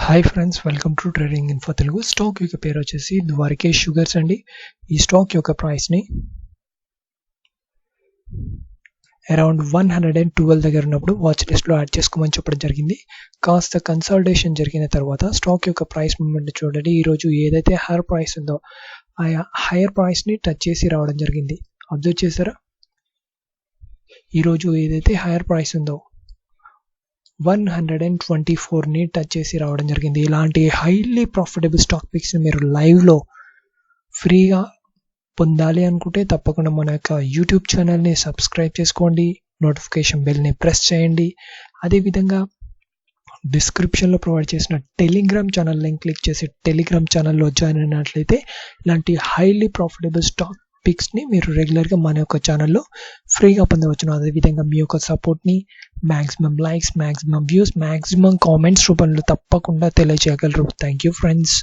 Hi friends, welcome to trading info Telugu. Stock యొక్క పేరు వచ్చేసి ద్వారకేష్ షుగర్స్ అండి. ఈ స్టాక్ యొక్క ప్రైస్ని అరౌండ్ 112 దగ్గర ఉన్నప్పుడు వాచ్ లిస్ట్లో యాడ్ చేసుకోమని చెప్పడం జరిగింది. కాస్త కన్సల్టేషన్ జరిగిన తర్వాత స్టాక్ యొక్క ప్రైస్ మూవ్మెంట్ చూడండి. ఈరోజు ఏదైతే హైయర్ ప్రైస్ ఉందో ఆ హైయర్ ప్రైస్ని టచ్ చేసి రావడం జరిగింది. అబ్జర్వ్ చేశారా? ఈరోజు ఏదైతే హైయర్ ప్రైస్ ఉందో 124ని టచ్ చేసి రావడం జరిగింది. ఇలాంటి హైలీ ప్రాఫిటబుల్ స్టాక్ పిక్స్ని మీరు లైవ్లో ఫ్రీగా పొందాలి అనుకుంటే తప్పకుండా మన యొక్క యూట్యూబ్ ఛానల్ని సబ్స్క్రైబ్ చేసుకోండి, నోటిఫికేషన్ బెల్ని ప్రెస్ చేయండి. అదేవిధంగా డిస్క్రిప్షన్లో ప్రొవైడ్ చేసిన టెలిగ్రామ్ ఛానల్ లింక్ క్లిక్ చేసి టెలిగ్రామ్ ఛానల్లో జాయిన్ అయినట్లయితే ఇలాంటి హైలీ ప్రాఫిటబుల్ స్టాక్ పిక్స్ని మీరు రెగ్యులర్గా మన యొక్క ఛానల్లో ఫ్రీగా పొందవచ్చును. అదేవిధంగా మీ యొక్క సపోర్ట్ని maximum likes, maximum views, maximum comments రూపంలో తప్పకుండా తెలియజేయగలరు. Thank you friends.